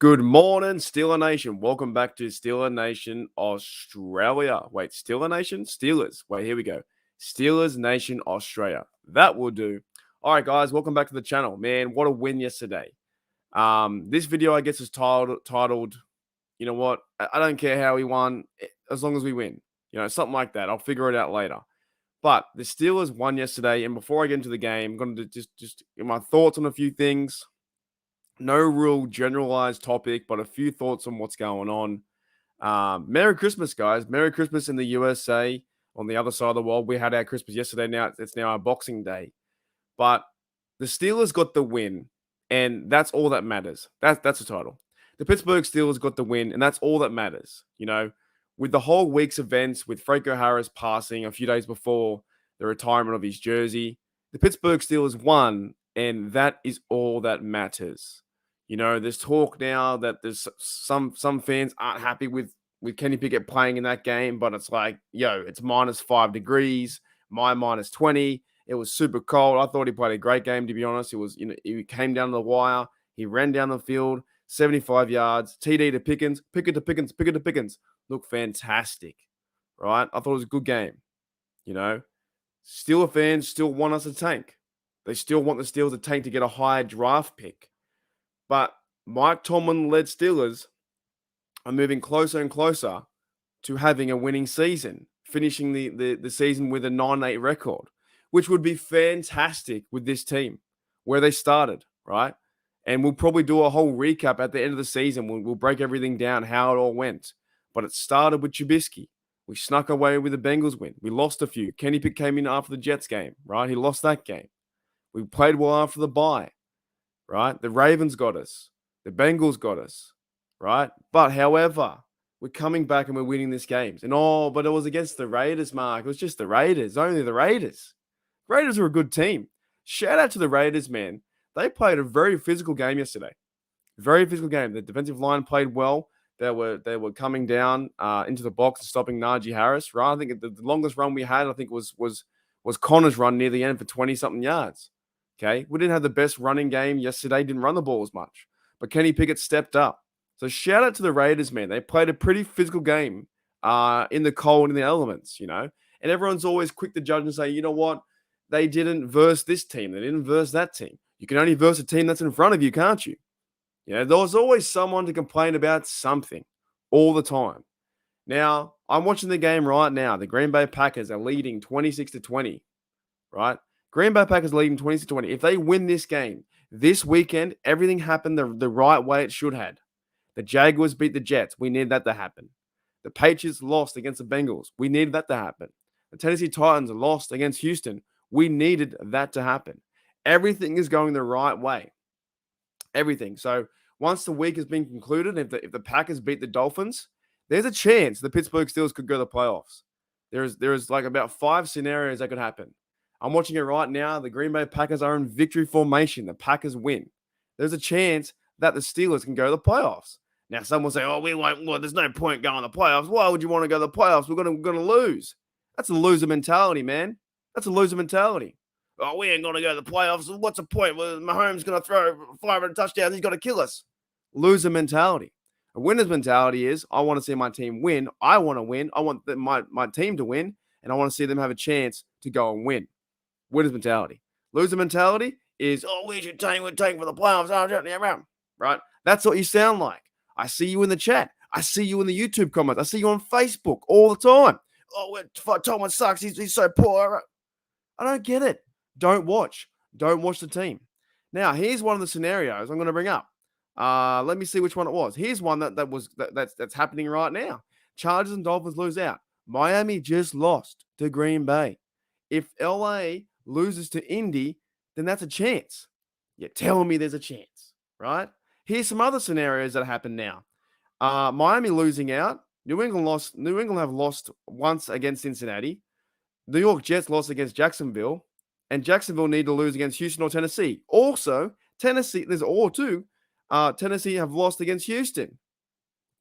Good morning, Steeler Nation. Welcome back to Steeler Nation Australia. Wait, Steeler Nation? Steelers. Wait, here we go. Steelers Nation Australia. That will do. All right, guys, welcome back to the channel. Man, what a win yesterday. This video, I guess, is titled, you know what? I don't care how we won, as long as we win. You know, something like that. I'll figure it out later. But the Steelers won yesterday, and before I get into the game, I'm going to just get my thoughts on a few things. No real generalized topic, but a few thoughts on what's going on. Merry Christmas, guys. Merry Christmas in the USA. On the other side of the world, we had our Christmas yesterday. Now it's now our Boxing Day. But the Steelers got the win, and that's all that matters. That's the title. The Pittsburgh Steelers got the win, and that's all that matters. You know, with the whole week's events, with Franco Harris passing a few days before the retirement of his jersey, the Pittsburgh Steelers won, and that is all that matters. You know, there's talk now that there's some fans aren't happy with Kenny Pickett playing in that game, but it's like, yo, it's -5 degrees, my -20. It was super cold. I thought he played a great game, to be honest. It was, you know, he came down the wire, he ran down the field, 75 yards, TD to Pickens, Pickett to Pickens, Pickett to Pickens. Looked fantastic, right? I thought it was a good game. You know, Steeler fans still want us to tank. They still want the Steelers to tank to get a higher draft pick. But Mike Tomlin-led Steelers are moving closer and closer to having a winning season, finishing the season with a 9-8 record, which would be fantastic with this team, where they started, right? And we'll probably do a whole recap at the end of the season. We'll break everything down, how it all went. But it started with Trubisky. We snuck away with the Bengals win. We lost a few. Kenny Pickett came in after the Jets game, right? He lost that game. We played well after the bye. Right? The Ravens got us. The Bengals got us. Right? But however, we're coming back and we're winning these games. And but it was against the Raiders, Mark. It was just the Raiders. Only the Raiders. Raiders are a good team. Shout out to the Raiders, man. They played a very physical game yesterday. Very physical game. The defensive line played well. They were coming down into the box and stopping Najee Harris. Right? I think the longest run we had, I think, was Connor's run near the end for 20-something yards. Okay, we didn't have the best running game yesterday, didn't run the ball as much, but Kenny Pickett stepped up. So shout out to the Raiders, man. They played a pretty physical game in the cold and the elements, you know, and everyone's always quick to judge and say, you know what, they didn't verse this team. They didn't verse that team. You can only verse a team that's in front of you, can't you? You know, there's always someone to complain about something all the time. Now, I'm watching the game right now. The Green Bay Packers are leading 26-20, right? Green Bay Packers leading 20-20. If they win this game this weekend, everything happened the right way it should have. The Jaguars beat the Jets. We needed that to happen. The Patriots lost against the Bengals. We needed that to happen. The Tennessee Titans lost against Houston. We needed that to happen. Everything is going the right way. Everything. So once the week has been concluded, if the Packers beat the Dolphins, there's a chance the Pittsburgh Steelers could go to the playoffs. There is like about 5 scenarios that could happen. I'm watching it right now. The Green Bay Packers are in victory formation. The Packers win. There's a chance that the Steelers can go to the playoffs. Now, some will say, oh, we won't. Well, there's no point going to the playoffs. Why would you want to go to the playoffs? We're going to lose. That's a loser mentality, man. That's a loser mentality. Oh, we ain't going to go to the playoffs. What's the point? Well, Mahomes going to throw 500 touchdowns. He's going to kill us. Loser mentality. A winner's mentality is, I want to see my team win. I want to win. I want my team to win. And I want to see them have a chance to go and win. Winner's mentality. Loser mentality is, oh, we should tank for the playoffs. Right? That's what you sound like. I see you in the chat. I see you in the YouTube comments. I see you on Facebook all the time. Oh, Tomlin sucks. He's so poor. I don't get it. Don't watch. Don't watch the team. Now, here's one of the scenarios I'm going to bring up. Let me see which one it was. Here's one that's happening right now. Chargers and Dolphins lose out. Miami just lost to Green Bay. If LA loses to Indy, then that's a chance. You're telling me there's a chance, right? Here's some other scenarios that happen now. Miami losing out. New England have lost once against Cincinnati. New York Jets lost against Jacksonville. And Jacksonville need to lose against Houston or Tennessee. Also, Tennessee have lost against Houston.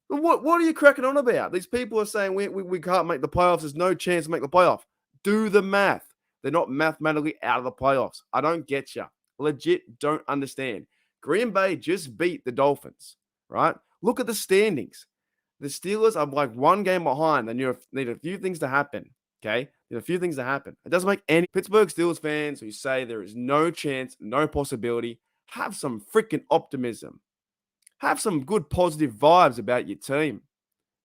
What are you cracking on about? These people are saying we can't make the playoffs. There's no chance to make the playoff. Do the math. They're not mathematically out of the playoffs. I don't get you. Legit don't understand. Green Bay just beat the Dolphins, right? Look at the standings. The Steelers are like one game behind. They need a few things to happen, okay? Need a few things to happen. It doesn't make any Pittsburgh Steelers fans who say there is no chance, no possibility, have some freaking optimism. Have some good positive vibes about your team.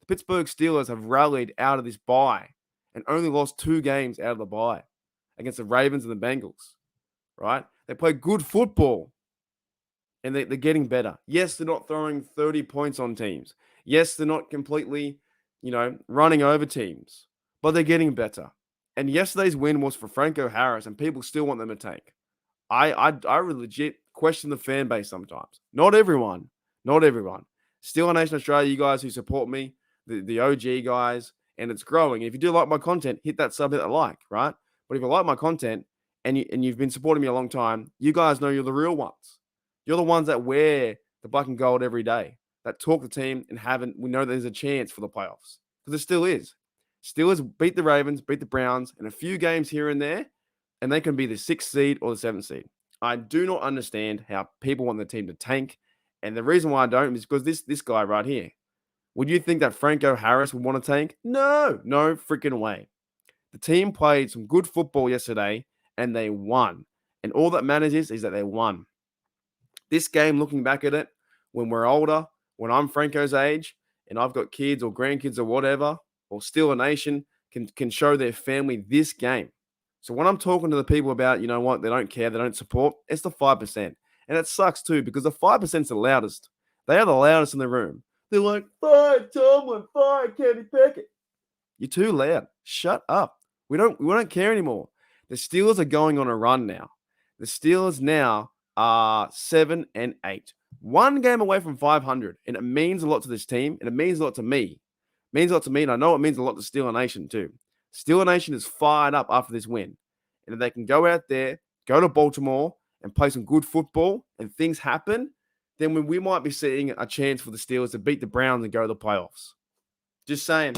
The Pittsburgh Steelers have rallied out of this bye and only lost 2 games out of the bye against the Ravens and the Bengals, right? They play good football and they're getting better. Yes, they're not throwing 30 points on teams. Yes, they're not completely, running over teams, but they're getting better. And yesterday's win was for Franco Harris, and people still want them to tank. I legit question the fan base sometimes. Not everyone. Steeler Nation Australia, you guys who support me, the OG guys, and it's growing. If you do like my content, hit that sub, hit that like, right? But if you like my content and you've been supporting me a long time, you guys know you're the real ones. You're the ones that wear the black and gold every day, that talk the team and we know there's a chance for the playoffs. Because there still is. Steelers beat the Ravens, beat the Browns, and a few games here and there, and they can be the 6th seed or the 7th seed. I do not understand how people want the team to tank. And the reason why I don't is because this guy right here. Would you think that Franco Harris would want to tank? No freaking way. The team played some good football yesterday, and they won. And all that matters is that they won. This game, looking back at it, when we're older, when I'm Franco's age, and I've got kids or grandkids or whatever, or Steeler Nation can show their family this game. So when I'm talking to the people about, you know what, they don't care, they don't support, it's the 5%. And it sucks too, because the 5% is the loudest. They are the loudest in the room. They're like, fire Tomlin, fire Kenny Pickett. You're too loud. Shut up. We don't care anymore. The Steelers are going on a run now. The Steelers now are 7-8. 1 game away from 500. And it means a lot to this team. And it means a lot to me. It means a lot to me. And I know it means a lot to Steeler Nation too. Steeler Nation is fired up after this win. And if they can go out there, go to Baltimore, and play some good football, and things happen, then we might be seeing a chance for the Steelers to beat the Browns and go to the playoffs. Just saying.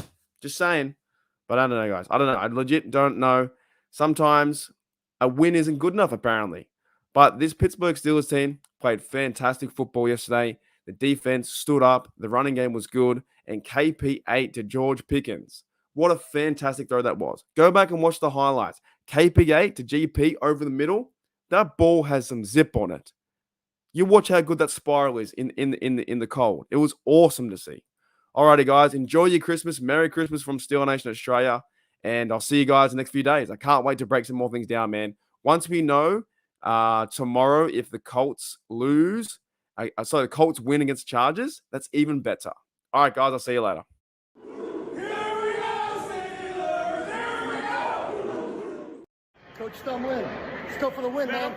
But I don't know, guys. I don't know. I legit don't know. Sometimes a win isn't good enough, apparently. But this Pittsburgh Steelers team played fantastic football yesterday. The defense stood up. The running game was good. And KP 8 to George Pickens. What a fantastic throw that was. Go back and watch the highlights. KP 8 to GP over the middle. That ball has some zip on it. You watch how good that spiral is in the cold. It was awesome to see. Alrighty, guys. Enjoy your Christmas. Merry Christmas from Steeler Nation Australia. And I'll see you guys in the next few days. I can't wait to break some more things down, man. Once we know tomorrow if the Colts the Colts win against Chargers, that's even better. All right, guys. I'll see you later. Coach Stumlin, let's go for the win, man.